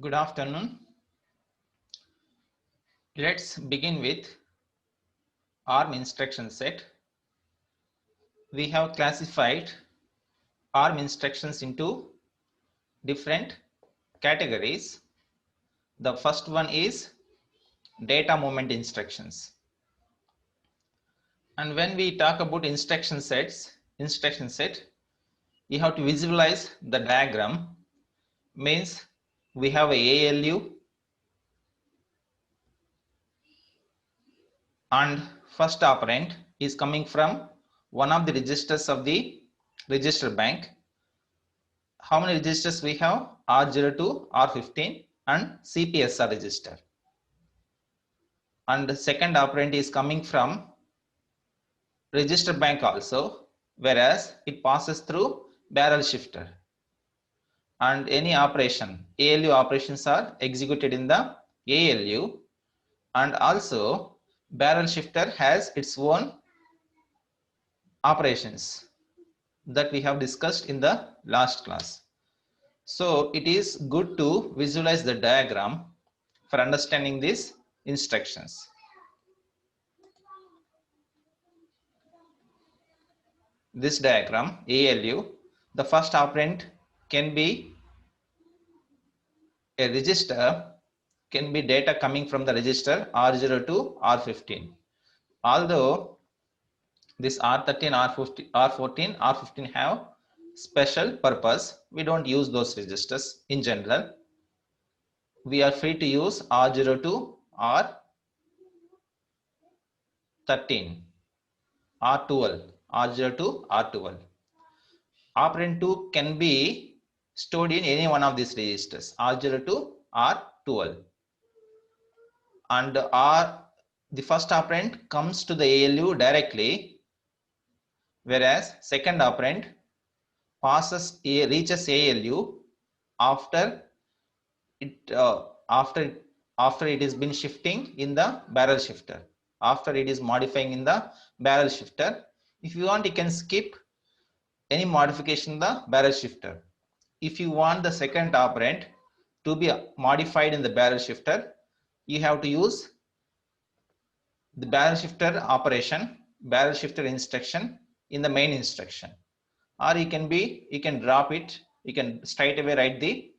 Good afternoon. Let's begin with ARM instruction set. We have classified ARM instructions into different categories. The first one is data movement instructions. And when we talk about instruction set, you have to visualize the diagram. Means we have a ALU and first operand is coming from one of the registers of the register bank. How many registers we have? R02, R15 and CPSR register. And the second operand is coming from register bank also, whereas it passes through barrel shifter. And any operation, ALU operations are executed in the ALU, and also barrel shifter has its own operations that we have discussed in the last class. So it is good to visualize the diagram for understanding these instructions. This diagram, ALU, the first operand can be a register, can be data coming from the register R0 to R15. Although this R13, R14, R15 have special purpose, we don't use those registers in general. We are free to use R0 to R13, R12, R0 to R12. Operand 2 can be stored in any one of these registers, R0 to R12. And the first operand comes to the ALU directly, whereas second operand reaches ALU after it is been shifting in the barrel shifter, after it is modifying in the barrel shifter. If you want, you can skip any modification in the barrel shifter. If you want the second operand to be modified in the barrel shifter, you have to use the barrel shifter operation, barrel shifter instruction in the main instruction, or you can drop it, you can straight away write the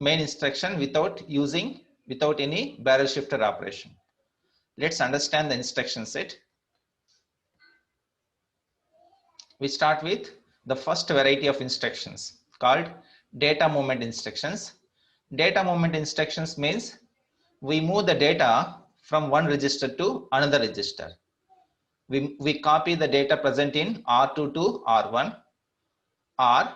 main instruction without any barrel shifter operation. Let's understand the instruction set. We start with the first variety of instructions called data movement instructions. Data movement instructions means we move the data from one register to another register. We copy the data present in R2 to R1, or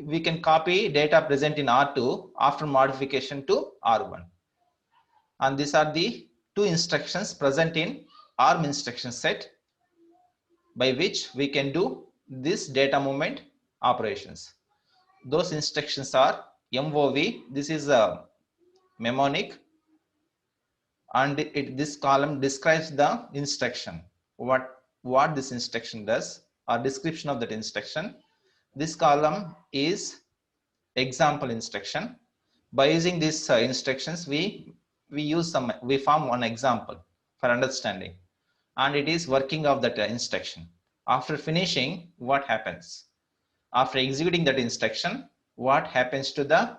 we can copy data present in R2 after modification to R1. And these are the two instructions present in ARM instruction set by which we can do this data movement operations. Those instructions are MOV, this is a mnemonic, and this column describes the instruction, what this instruction does, or description of that instruction. This column is example instruction. By using these instructions, we form one example for understanding, and it is working of that instruction. After finishing, what happens? After executing that instruction, what happens to the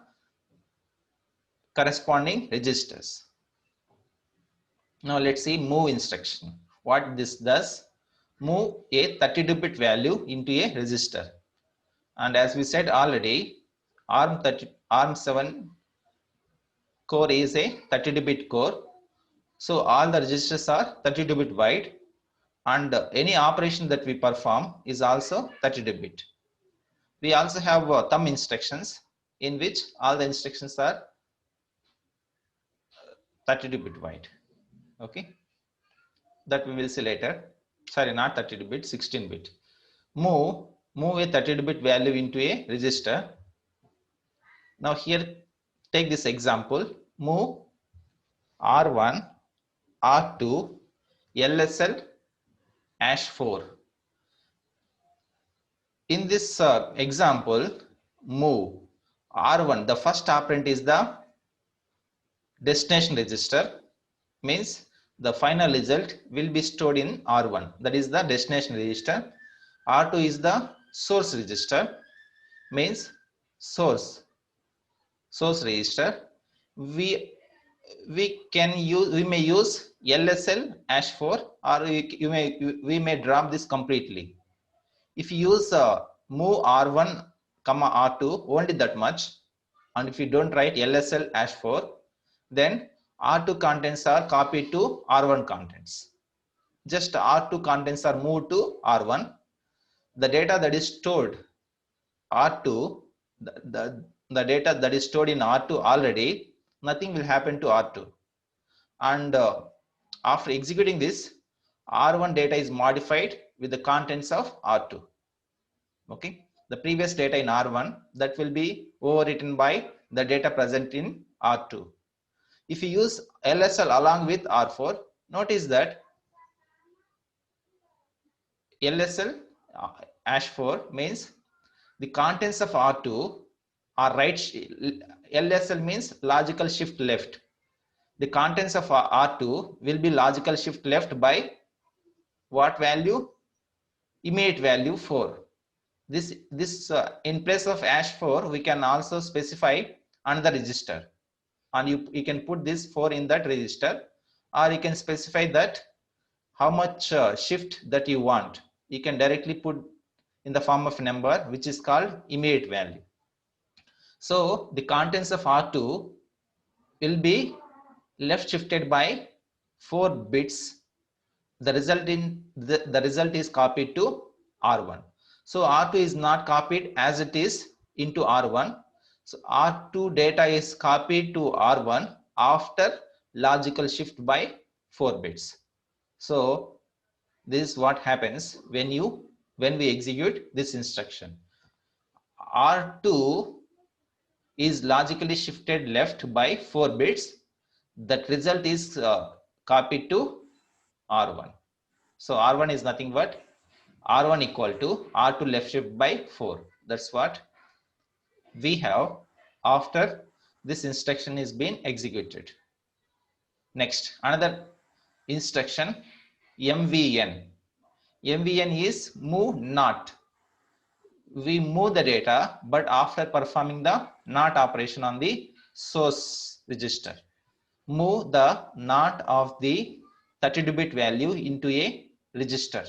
corresponding registers? Now let's see move instruction. What this does, move a 32-bit value into a register. And as we said already, ARM7 core is a 32-bit core. So all the registers are 32-bit wide, and any operation that we perform is also 32-bit. We also have thumb instructions in which all the instructions are 32-bit wide. Okay, that we will see later. Sorry, not 32-bit, 16-bit. Move a 32-bit value into a register. Now here, take this example. Move R1, R2, LSL #4. In this example, move R1, the first operand is the destination register, means the final result will be stored in R1, that is the destination register. R2 is the source register, means source register. We may use LSL #4, or we may drop this completely. If you use move R1 comma R2 only that much, and if you don't write LSL #4, then R2 contents are copied to R1 contents. Just R2 contents are moved to R1. The data that is stored R2, the data that is stored in R2 already, nothing will happen to R2. And after executing this, R1 data is modified with the contents of R2. Okay, the previous data in R1 that will be overwritten by the data present in R2. If you use LSL along with R4, notice that LSL #4 means the contents of R2 are right. LSL means logical shift left. The contents of R2 will be logical shift left by what value? Immediate value 4. This in place of #4, we can also specify another register, and you can put this 4 in that register, or you can specify that how much shift that you want. You can directly put in the form of number, which is called immediate value. So the contents of R2 will be left shifted by 4 bits. The result is copied to R1. So R2 is not copied as it is into R1. So R2 data is copied to R1 after logical shift by 4 bits. So this is what happens when we execute this instruction. R2 is logically shifted left by 4 bits. That result is copied to R1. So R1 is nothing but R1 equal to R2 left shift by 4. That's what we have after this instruction is being executed. Next, another instruction, MVN. MVN is move not. We move the data, but after performing the not operation on the source register. Move the not of the 32-bit value into a register.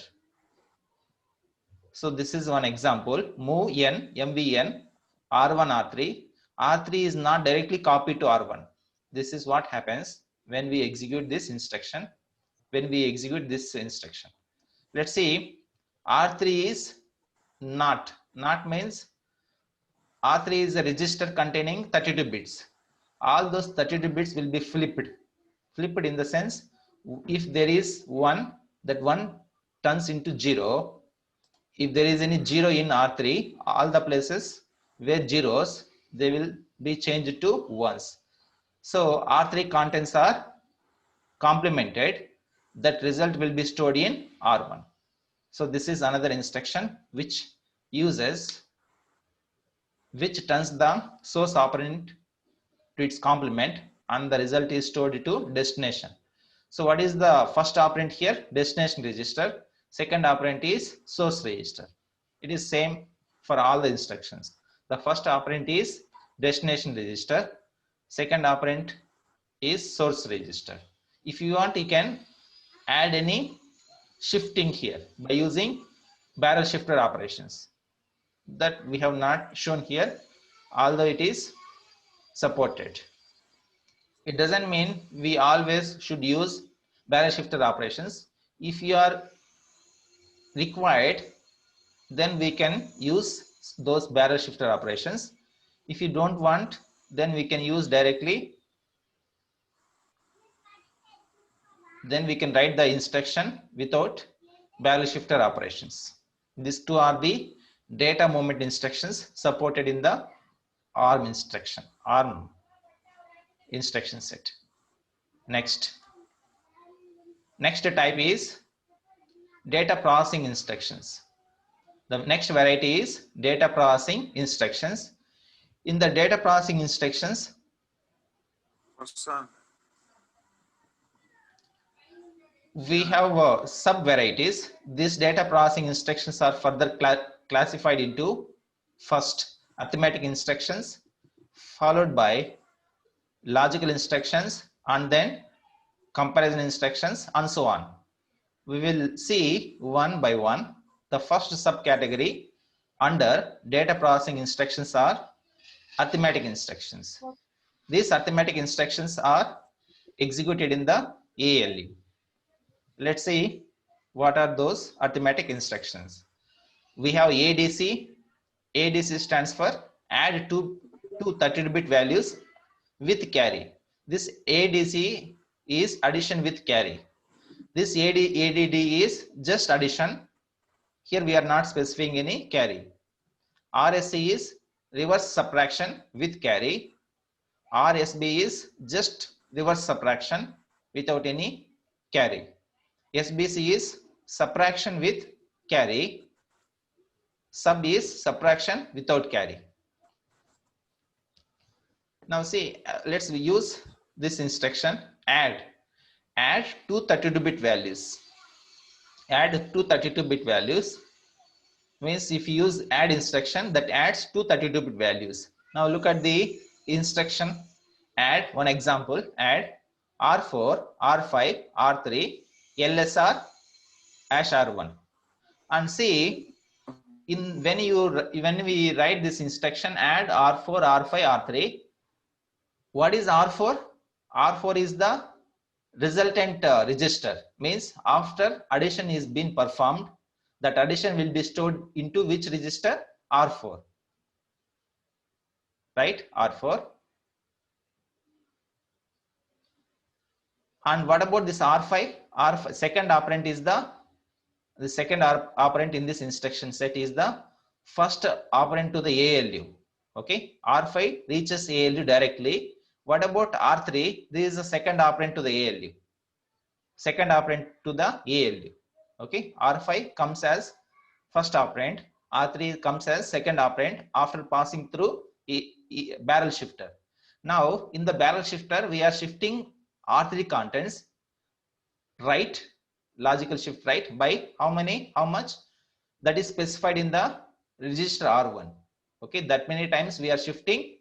So this is one example. Move n, MVN, R1, R3. R3 is not directly copied to R1. This is what happens when we execute this instruction. Let's see, R3 is not. Not means R3 is a register containing 32 bits. All those 32 bits will be flipped. Flipped in the sense, if there is 1, that 1 turns into 0. If there is any 0 in R3, all the places where zeros, they will be changed to 1s. So R3 contents are complemented. That result will be stored in R1. So this is another instruction which turns the source operand to its complement, and the result is stored to destination. So what is the first operand here? Destination register. Second operand is source register. It is same for all the instructions. The first operand is destination register. Second operand is source register. If you want, you can add any shifting here by using barrel shifter operations. That we have not shown here, although it is supported. It doesn't mean we always should use barrel shifter operations. If you are required, then we can use those barrel shifter operations. If you don't want, then we can use directly. Then we can write the instruction without barrel shifter operations. These two are the data movement instructions supported in the ARM instruction set. Next type is data processing instructions. The next variety is data processing instructions. in the data processing instructions, we have sub varieties. These data processing instructions are further classified into first arithmetic instructions, followed by logical instructions, and then comparison instructions, and so on. We will see one by one. The first subcategory under data processing instructions are arithmetic instructions. These arithmetic instructions are executed in the ALU. Let's see what are those arithmetic instructions. We have ADC. ADC stands for add two 32-bit values with carry. This ADC is addition with carry. This ADD is just addition. Here we are not specifying any carry. RSC is reverse subtraction with carry. RSB is just reverse subtraction without any carry. SBC is subtraction with carry. Sub is subtraction without carry. Now see, let's use this instruction add. Add two 32-bit values. Add two 32-bit values means if you use add instruction, that adds two 32-bit values. Now look at the instruction add. One example, add R4, R5, R3, LSR, #R1. And see, when we write this instruction add R4, R5, R3, what is R4? R4 is the resultant register. Means after addition is being performed, that addition will be stored into which register? R4. Right? R4. And what about this R5? R5 second operand is the second operand in this instruction set is the first operand to the ALU. Okay, R5 reaches ALU directly. What about R3? This is the second operand to the ALU. Second operand to the ALU. Okay, R5 comes as first operand. R3 comes as second operand after passing through barrel shifter. Now in the barrel shifter we are shifting R3 contents right, logical shift right, by how much? That is specified in the register R1. Okay, that many times we are shifting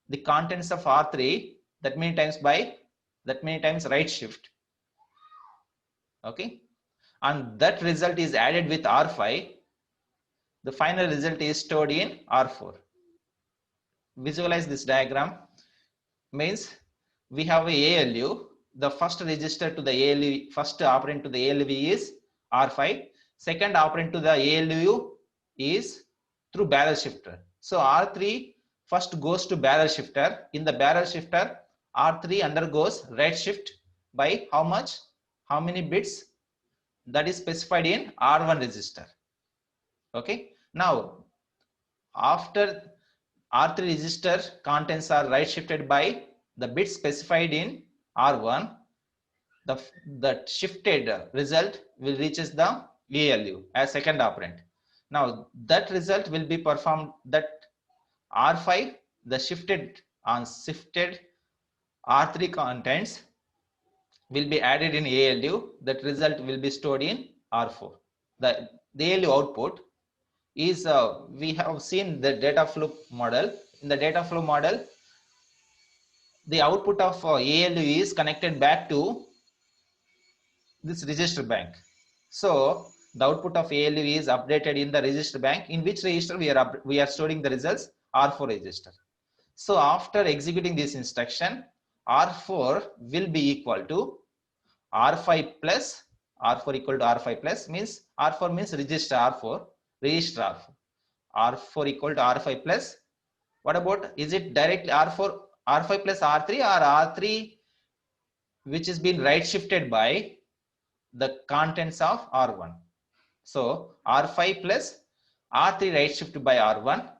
the contents of R3, that many times right shift. Okay, and that result is added with R5. The final result is stored in R4. Visualize this diagram. Means we have a ALU. The first register to the ALU, first operand to the ALU is R5. Second operand to the ALU is through barrel shifter. So R3 first goes to barrel shifter. In the barrel shifter, R3 undergoes right shift by how much? How many bits? That is specified in R1 register. Okay. Now, after R3 register contents are right shifted by the bits specified in R1, the shifted result will reaches the ALU as second operand. Now that result will be performed, that R5, the shifted R3 contents will be added in ALU. That result will be stored in R4. The ALU output is, we have seen the data flow model. In the data flow model, the output of ALU is connected back to this register bank. So the output of ALU is updated in the register bank. In which register we are storing the results? R4 register. So after executing this instruction, R4 will be equal to R5 plus R4 equal to R5 plus means R4 means register R4, register R4. R4 equal to R5 plus. What about, is it directly R4 R5 plus R3 or R3 which is being right shifted by the contents of R1? So R5 plus R3 right shifted by R1.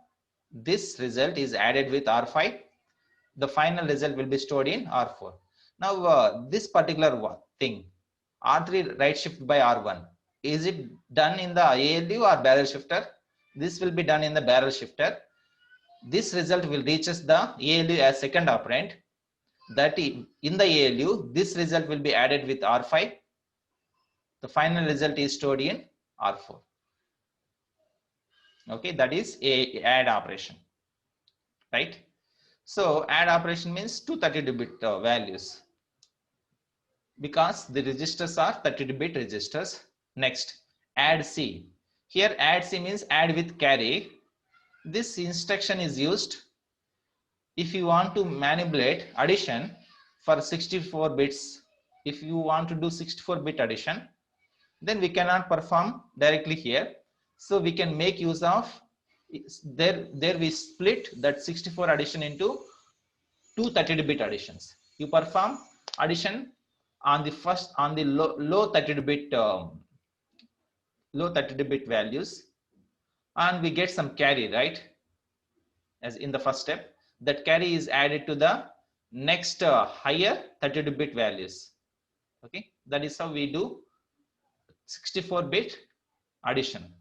This result is added with R5. The final result will be stored in R4. Now this particular thing, R3 right shift by R1, is it done in the ALU or barrel shifter? This will be done in the barrel shifter. this result will reach us the ALU as second operand. That in the ALU, this result will be added with R5. The final result is stored in R4. Okay, that is a add operation, right? So add operation means two 32-bit values, because the registers are 32-bit registers. Next, add C. Here add C means add with carry. This instruction is used if you want to manipulate addition for 64 bits. If you want to do 64-bit addition, then we cannot perform directly here. So we can make use of, there we split that 64 addition into two 32-bit additions. You perform addition on the first, on the low 32-bit values, and we get some carry, right? As in the first step, that carry is added to the next higher 32-bit values. Okay, that is how we do 64-bit addition.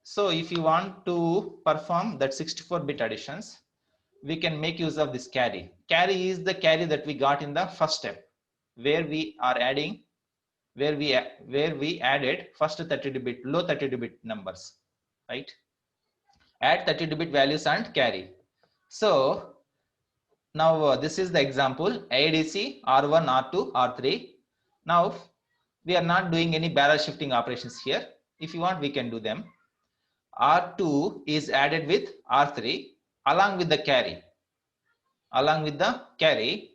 So if you want to perform that 64-bit additions, we can make use of this carry. Carry is the carry that we got in the first step, where we are adding, where we added first 32-bit, low 32-bit numbers, right? Add 32-bit values and carry. So now this is the example, ADC R1, R2, R3. Now we are not doing any barrel shifting operations here. If you want, we can do them. R2 is added with R3 along with the carry. Along with the carry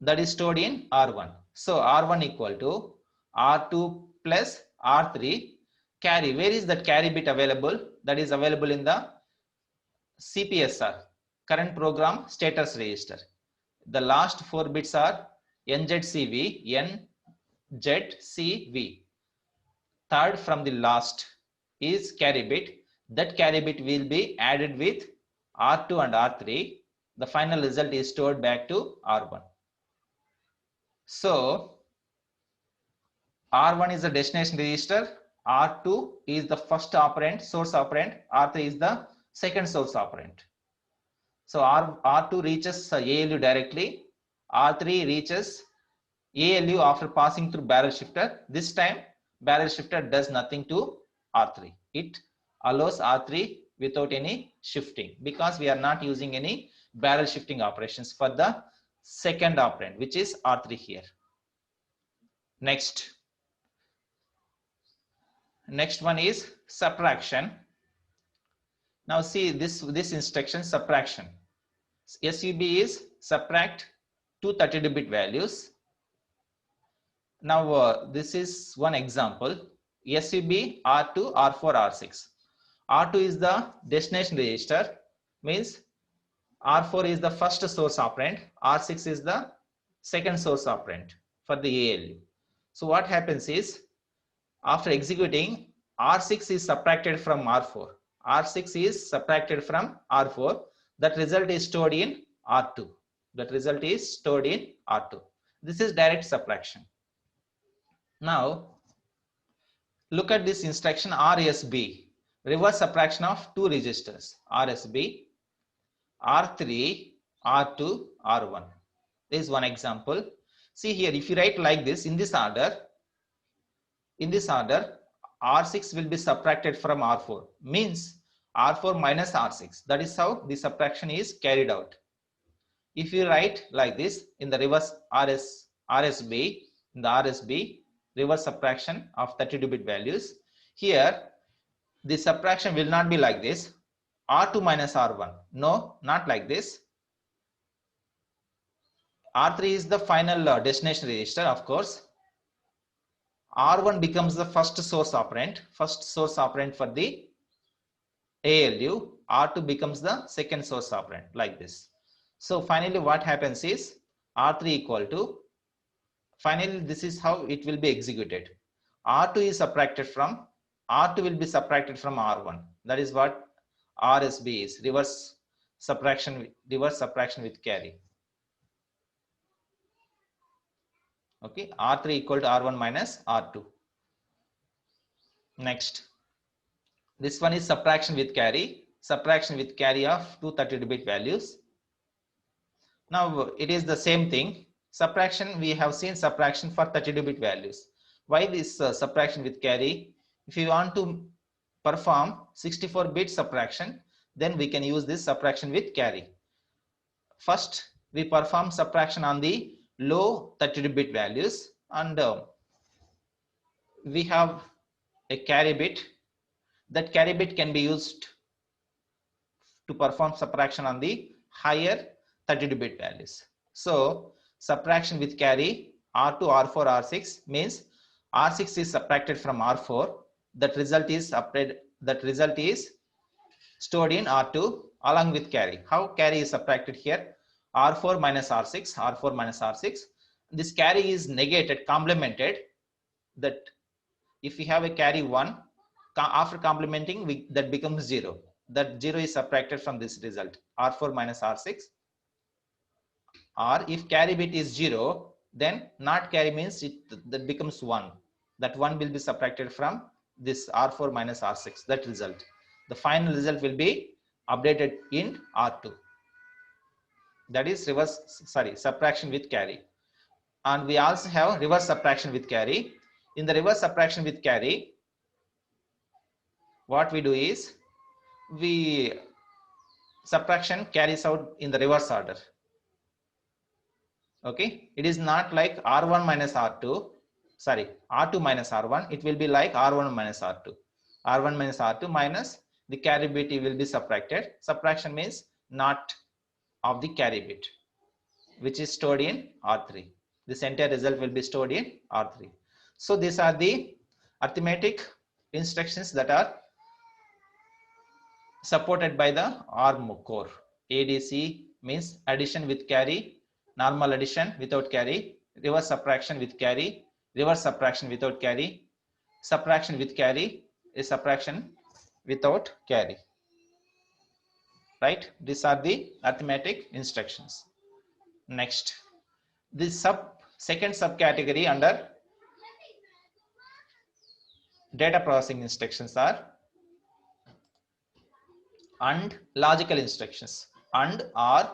that is stored in R1. So R1 equal to R2 plus R3 carry. Where is that carry bit available? That is available in the CPSR, current program status register. The last 4 bits are NZCV, NZCV. Third from the last is carry bit. That carry bit will be added with R2 and R3. The final result is stored back to R1. So R1 is the destination register, R2 is the first operand, source operand, R3 is the second source operand. So R2 reaches ALU directly, R3 reaches ALU after passing through barrel shifter. This time barrel shifter does nothing to R3. It allows R3 without any shifting, because we are not using any barrel shifting operations for the second operand, which is R3 here. Next one is subtraction. Now see this instruction, subtraction. SUB is subtract two 32-bit values. Now this is one example. SUB R2, R4, R6. R2 is the destination register, means R4 is the first source operand, R6 is the second source operand for the ALU. So what happens is, after executing, R6 is subtracted from R4. R6 is subtracted from R4. That result is stored in R2. That result is stored in R2. This is direct subtraction. Now, look at this instruction RSB, reverse subtraction of two registers, RSB, R3, R2, R1. This is one example. See here, if you write like this, in this order, R6 will be subtracted from R4, means R4 minus R6. That is how the subtraction is carried out. If you write like this in the reverse RSB, in the RSB, reverse subtraction of 32-bit values, here the subtraction will not be like this, R2 minus R1. No, not like this. R3 is the final destination register, of course. R1 becomes the first source operand for the ALU. R2 becomes the second source operand, like this. So finally what happens is R3 equal to, finally this is how it will be executed. R2 is subtracted from, R2 will be subtracted from R1. That is what RSB is, reverse subtraction with carry. Okay, R3 equal to R1 minus R2. Next, this one is subtraction with carry. subtraction with carry of two 32-bit values. Now it is the same thing. Subtraction, we have seen subtraction for 32-bit values. Why this subtraction with carry? If you want to perform 64-bit subtraction, then we can use this subtraction with carry. First, we perform subtraction on the low 32-bit values, and we have a carry bit. That carry bit can be used to perform subtraction on the higher 32-bit values. So subtraction with carry R2, R4, R6 means R6 is subtracted from R4. That result is stored in R2 along with carry. How carry is subtracted here? R4 minus R6, R4 minus R6. This carry is negated, complemented. That if we have a carry 1, after complementing, that becomes 0. That 0 is subtracted from this result, R4 minus R6. Or if carry bit is 0, then not carry means that becomes 1. That 1 will be subtracted from this R4 minus R6, that result. The final result will be updated in R2. That is subtraction with carry. And we also have reverse subtraction with carry. In the reverse subtraction with carry, what we do is subtraction carries out in the reverse order. Okay, it is not like R1 minus R2, R2 minus R1. It will be like R1 minus R2. R1 minus R2 minus the carry bit will be subtracted. Subtraction means not of the carry bit, which is stored in R3. This entire result will be stored in R3. So these are the arithmetic instructions that are supported by the ARM core. ADC means addition with carry, normal addition without carry, reverse subtraction with carry, reverse subtraction without carry, subtraction with carry is subtraction without carry. Right? These are the arithmetic instructions. Next, this second subcategory under data processing instructions are AND logical instructions. AND or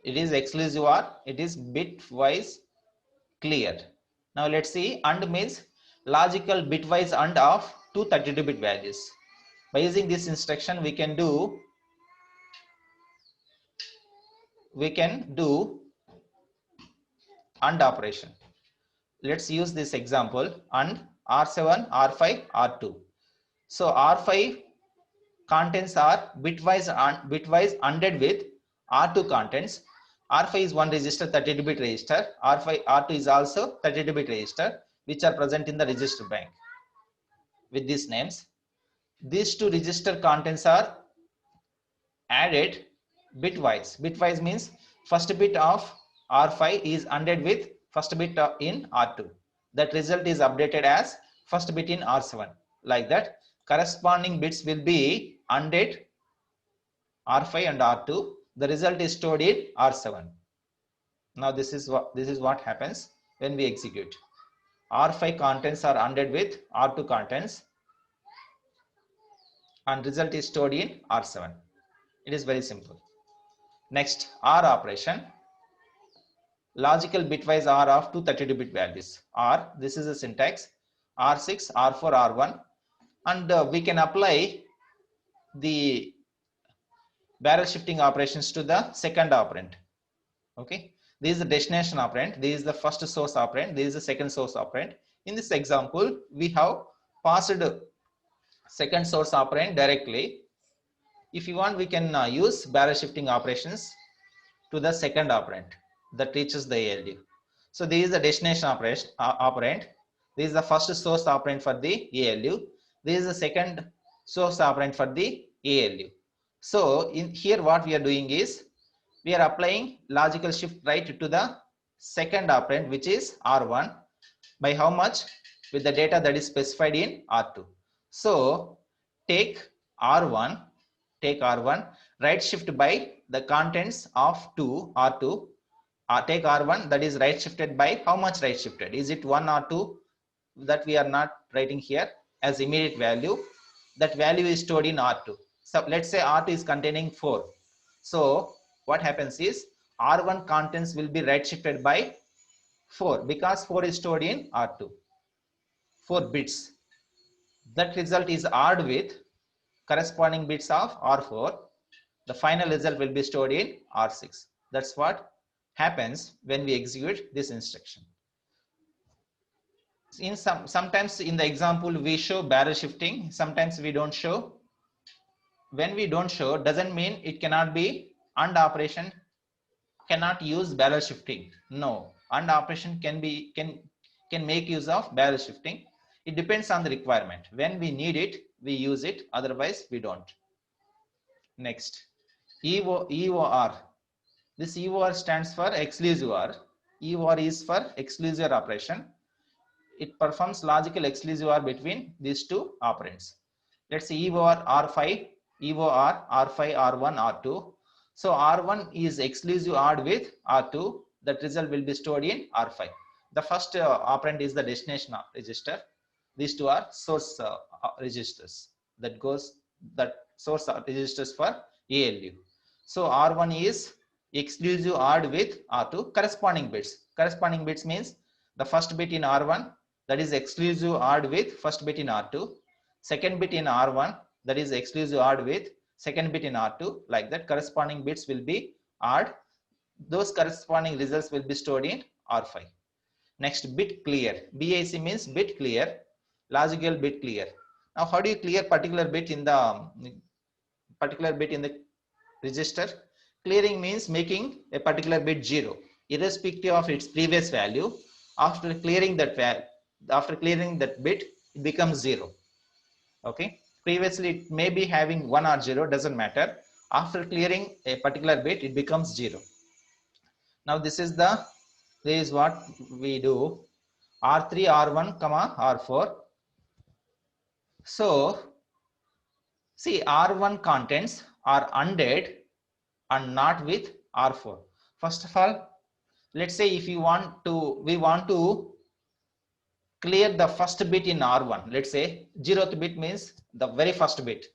it is exclusive or it is bitwise clear. Now let's see. AND means logical bitwise AND of two 32-bit values. By using this instruction, we can do AND operation. Let's use this example. AND R7, R5, R2. So R5 contents are bitwise ANDed with R2 contents. R5 is one register, 32-bit register. R2 is also 32-bit register, which are present in the register bank with these names. These two register contents are added bitwise. Bitwise means first bit of R5 is ANDed with first bit in R2. That result is updated as first bit in R7. Like that, corresponding bits will be ANDed R5 and R2. The result is stored in R7. Now this is what happens when we execute. R5 contents are ANDed with R2 contents, and result is stored in R7. It is very simple. Next, OR operation. Logical bitwise OR of two 32-bit values. OR, this is the syntax. R6, R4, R1, and we can apply the barrel shifting operations to the second operand. Okay, this is the destination operand, this is the first source operand, this is the second source operand. In this example, we have passed second source operand directly. If you want, we can use barrel shifting operations to the second operand that reaches the ALU. So this is the destination operand. This is the first source operand for the ALU. This is the second source operand for the ALU. So in here, what we are doing is we are applying logical shift right to the second operand, which is R1, by how much? With the data that is specified in R2. So take R1, right shift by the contents of R2. Take R1, that is right shifted by how much right shifted? Is it 1 or 2? That we are not writing here as immediate value. that value is stored in R2. So let's say R2 is containing 4. So what happens is R1 contents will be right shifted by 4 because 4 is stored in R2. 4 bits. That result is ORed with corresponding bits of R4. The final result will be stored in R6. That's what happens when we execute this instruction. Sometimes in the example we show barrel shifting, sometimes we don't show. When we don't show, doesn't mean it cannot be AND operation cannot use barrel shifting. No, AND operation can make use of barrel shifting. It depends on the requirement. When we need it, we use it. Otherwise, we don't. Next, EOR. This EOR stands for exclusive OR. EOR is for exclusive operation. It performs logical exclusive OR between these two operands. Let's say EOR R5, EOR R5, R1, R2. So R1 is exclusive ORed with R2. That result will be stored in R5. The first operand is the destination register. These two are source registers. That source registers for ALU. So R1 is exclusive ORed with R2. Corresponding bits. Corresponding bits means the first bit in R1 that is exclusive ORed with first bit in R2. Second bit in R1 that is exclusive ORed with second bit in R2. Like that, corresponding bits will be ORed. Those corresponding results will be stored in R5. Next, bit clear. BIC means bit clear, logical bit clear. Now, how do you clear particular bit in the register? Clearing means making a particular bit 0, irrespective of its previous value. After clearing that bit, it becomes 0. Okay. Previously, it may be having 1 or 0, doesn't matter. After clearing a particular bit, it becomes 0. Now, this is what we do. R3, R1, R4. So, see, R1 contents are ANDed and not with R4. First of all, let's say if we want to clear the first bit in R1. Let's say 0th bit means the very first bit.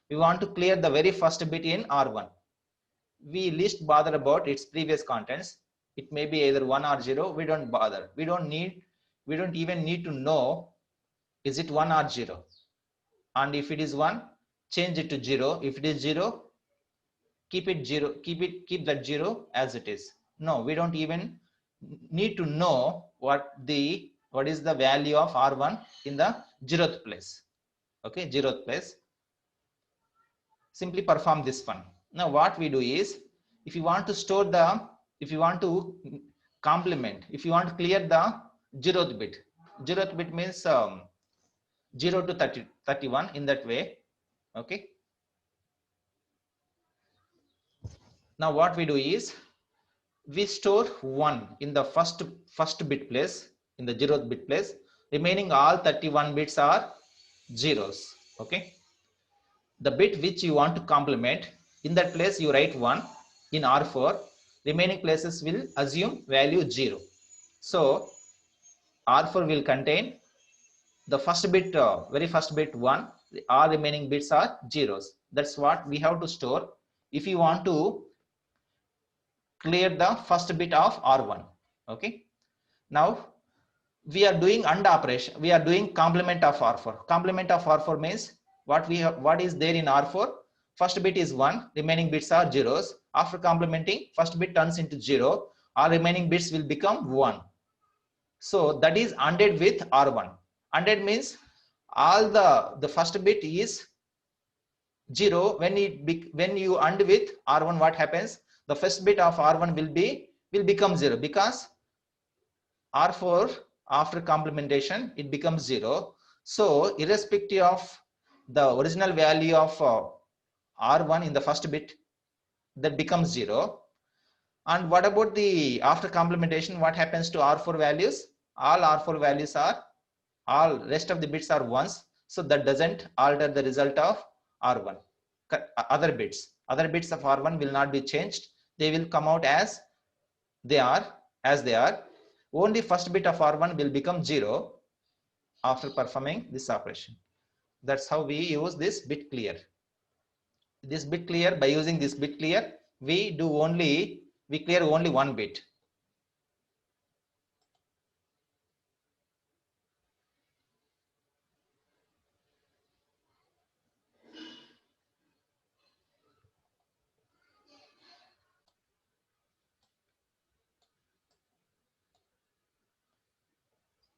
We want to clear the very first bit in R1. We least bother about its previous contents. It may be either 1 or 0. We don't bother. We don't even need to know is it 1 or 0. And if it is 1, change it to 0. If it is 0, keep it 0. Keep that 0 as it is. No, we don't even need to know what is the value of R1 in the 0th place. Okay, 0th place. Simply perform this one. Now what we do is, if you want to clear the 0th bit means 0 to 31 in that way. Okay. Now what we do is, we store 1 in the first bit place, in the 0th bit place. Remaining all 31 bits are zeros. Okay. The bit which you want to complement, in that place you write 1 in R4. Remaining places will assume value 0. So R4 will contain the first bit, very first bit 1. All remaining bits are zeros. That's what we have to store if you want to clear the first bit of R1. Okay. Now we are doing AND operation. We are doing complement of R4. Complement of R4 means what is there in R4. First bit is 1. Remaining bits are zeros. After complementing, first bit turns into 0. All remaining bits will become 1. So that is ANDed with R1. ANDed means all the first bit is 0. When you AND with R1, what happens? The first bit of R1 will become 0 because R4 after complementation it becomes 0. So irrespective of the original value of R1 in the first bit, that becomes 0. And what about the after complementation? What happens to R4 values? All R4 values are, all rest of the bits are 1s. So that doesn't alter the result of R1. Other bits of R1 will not be changed. They will come out as they are. Only first bit of R1 will become 0 after performing this operation. That's how we use this bit clear. This bit clear, by using this bit clear, we clear only one bit.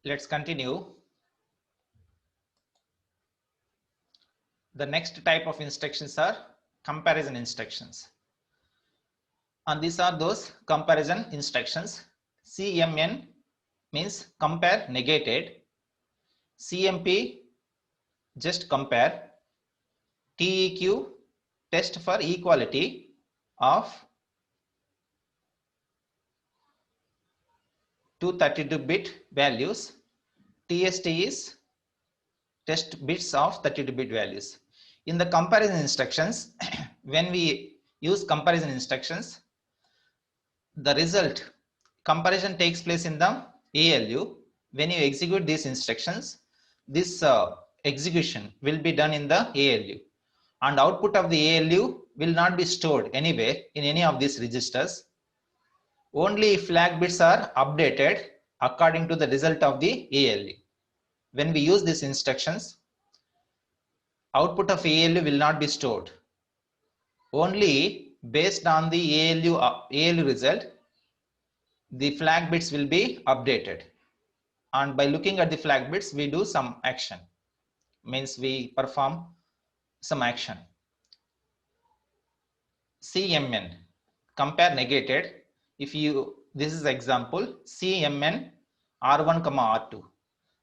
Let's continue. The next type of instructions are comparison instructions. And these are those comparison instructions. CMN means compare negated. CMP just compare. TEQ test for equality of 232-bit values. TST is test bits of 32-bit values. In the comparison instructions, when we use comparison instructions, the result comparison takes place in the ALU. When you execute these instructions, this execution will be done in the ALU, and output of the ALU will not be stored anywhere in any of these registers. Only flag bits are updated according to the result of the ALU. When we use these instructions, output of ALU will not be stored. Only based on the ALU result, the flag bits will be updated. And by looking at the flag bits, we do some action. Means we perform some action. CMN, compare negated. This is example, CMN R1, R2.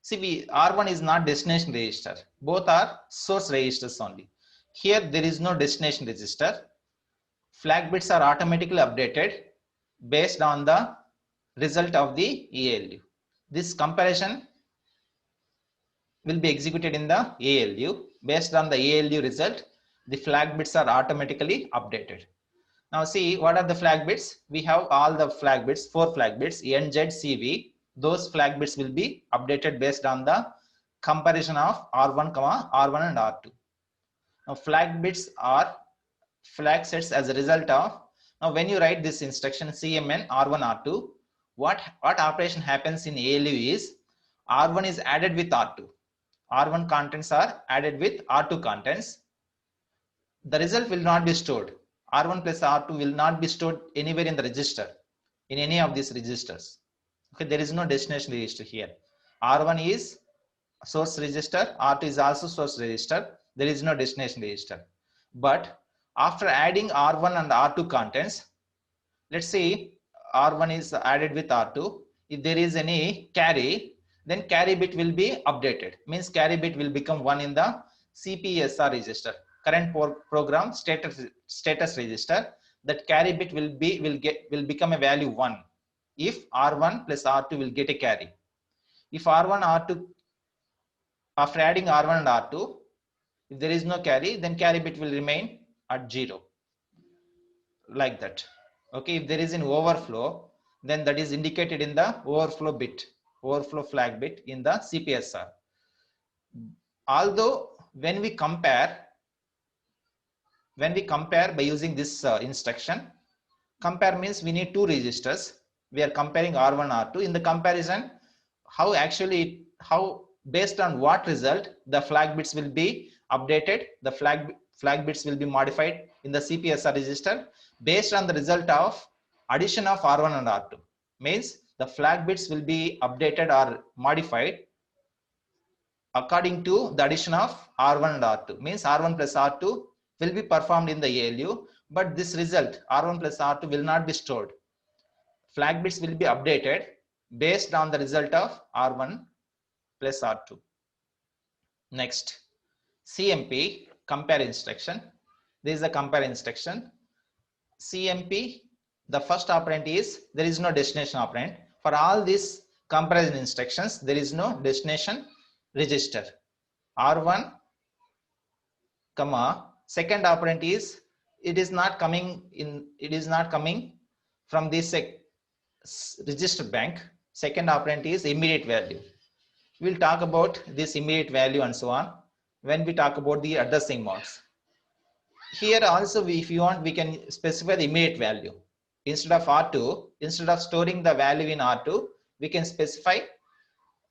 See, R1 is not destination register. Both are source registers only. Here there is no destination register. Flag bits are automatically updated based on the result of the ALU. This comparison will be executed in the ALU. Based on the ALU result, the flag bits are automatically updated. Now see, what are the flag bits? We have all the flag bits, 4 flag bits, NZ, CV. Those flag bits will be updated based on the comparison of R1, R1 and R2. Now flag bits are flag sets as a result of, now when you write this instruction CMN R1, R2, what operation happens in ALU is R1 is added with R2. R1 contents are added with R2 contents. The result will not be stored. R1 plus R2 will not be stored anywhere in the register, in any of these registers. Okay, there is no destination register here. R1 is source register, R2 is also source register. There is no destination register. But after adding R1 and R2 contents, let's say R1 is added with R2. If there is any carry, then carry bit will be updated. Means carry bit will become 1 in the CPSR register, current program status register. That carry bit will become a value 1 if R1 plus R2 will get a carry. If R1 R2, after adding R1 and R2, if there is no carry, then carry bit will remain at 0, like that. Okay, if there is an overflow, then that is indicated in the overflow flag bit in the CPSR. Although when we compare by using this instruction, compare means we need 2 registers. We are comparing R1, R2. In the comparison, how based on what result the flag bits will be updated, the flag bits will be modified in the CPSR register based on the result of addition of R1 and R2. Means the flag bits will be updated or modified according to the addition of R1 and R2. Means R1 plus R2 will be performed in the ALU, but this result R1 plus R2 will not be stored. Flag bits will be updated based on the result of R1 plus R2. Next, CMP, compare instruction. This is a compare instruction. CMP, the first operand is, there is no destination operand. For all these comparison instructions, there is no destination register. R1, second operand is, it is not coming from this register bank. Second operand is immediate value. We'll talk about this immediate value and so on. when we talk about the addressing modes. Here also, if you want, we can specify the immediate value. Instead of R2, instead of storing the value in R2, we can specify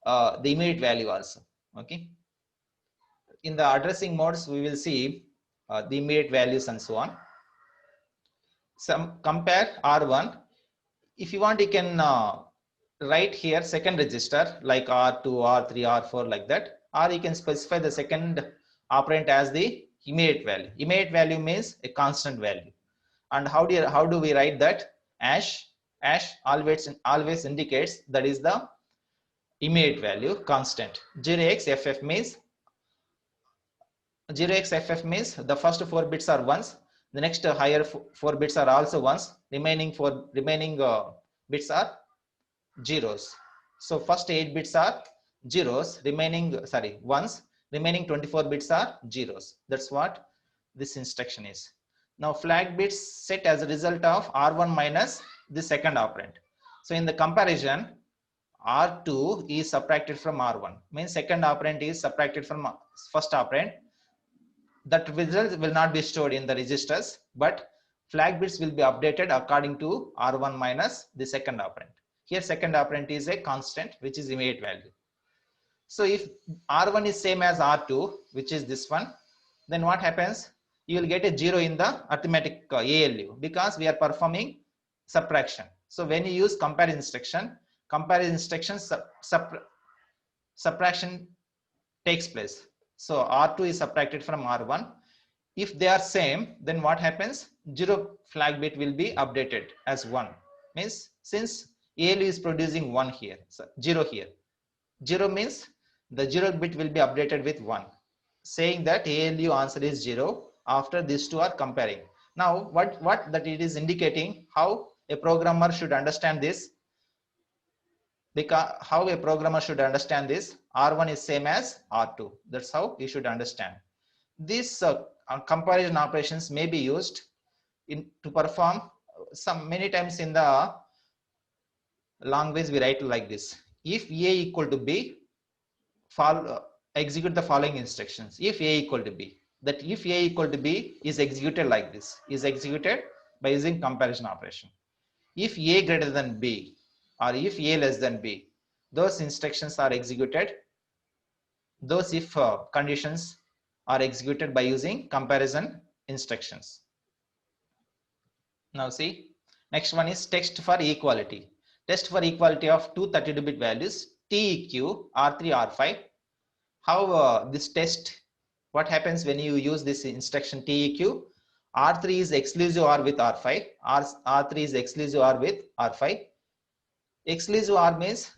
the immediate value also. Okay. In the addressing modes, we will see the immediate values and so on. Some compare R1. If you want, you can write here second register like R2, R3, R4 like that, or you can specify the second operand as the immediate value. Immediate value means a constant value. And how do we write that? Ash always indicates that is the immediate value constant. 0xFF means the first 4 bits are ones, the next higher 4 bits are also ones, remaining bits are zeros. So first 8 bits are zeros, ones, remaining 24 bits are zeros. That's what this instruction is. Now flag bits set as a result of R1 minus the second operand. So in the comparison, R2 is subtracted from R1, means second operand is subtracted from first operand. That result will not be stored in the registers, but flag bits will be updated according to R1 minus the second operand. Here second operand is a constant, which is immediate value. So if R1 is same as R2, which is this one, then what happens? You will get a 0 in the arithmetic ALU because we are performing subtraction. So when you use compare instruction, subtraction takes place. So R2 is subtracted from R1. If they are same, then what happens? 0 flag bit will be updated as 1. Means since ALU is producing 1 here, so 0 here. 0 means the 0 bit will be updated with 1, saying that ALU answer is 0 after these two are comparing. Now what that it is indicating, how a programmer should understand this, because how a programmer should understand this, R1 is same as R2. That's how you should understand. These comparison operations may be used to perform many times in the language we write like this. If A equal to B, execute the following instructions. If A equal to B, that if A equal to B is executed like this, is executed by using comparison operation. If A greater than B or if A less than B, those instructions are executed. Those if conditions are executed by using comparison instructions. Now see, next one is test for equality. Test for equality of two 32-bit values, TEQ, R3, R5. How this test, what happens when you use this instruction TEQ? R3 is exclusive OR with R5, R3 is exclusive OR with R5. Exclusive OR means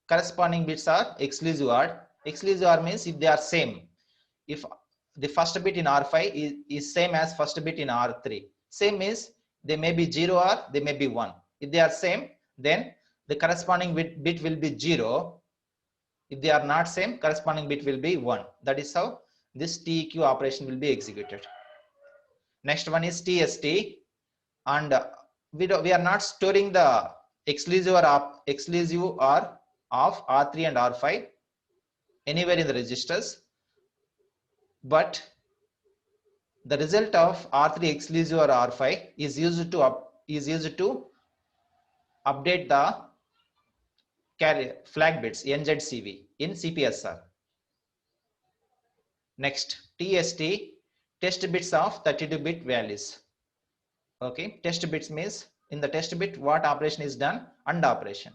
corresponding bits are exclusive OR. Exclusive OR means if they are same. If the first bit in R5 is same as first bit in R3. Same means they may be 0 or they may be 1. If they are same, then the corresponding bit will be 0. If they are not same, corresponding bit will be 1. That is how this TEQ operation will be executed. Next one is TST, and we are not storing the exclusive or of R3 and R5 anywhere in the registers, but the result of R3 exclusive or R5 is used to update the flag bits NZCV in CPSR. Next, TST, test bits of 32-bit values. Okay, test bits means in the test bit what operation is done? AND operation.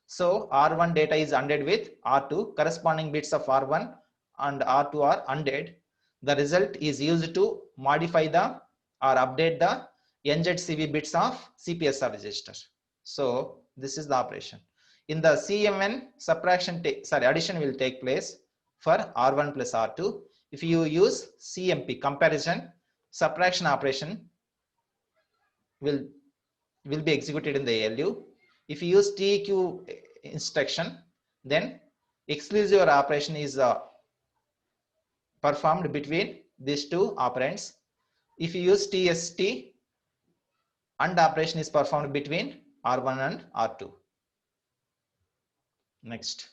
So R1 data is ANDed with R2, corresponding bits of R1 and R2 are ANDed. The result is used to modify the or update the NZCV bits of CPSR register. So this is the operation. In the CMN, addition will take place for R1 plus R2. If you use CMP, comparison, subtraction operation will be executed in the ALU. If you use TEQ instruction, then exclusive OR operation is performed between these two operands. If you use TST, AND operation is performed between R1 and R2. Next,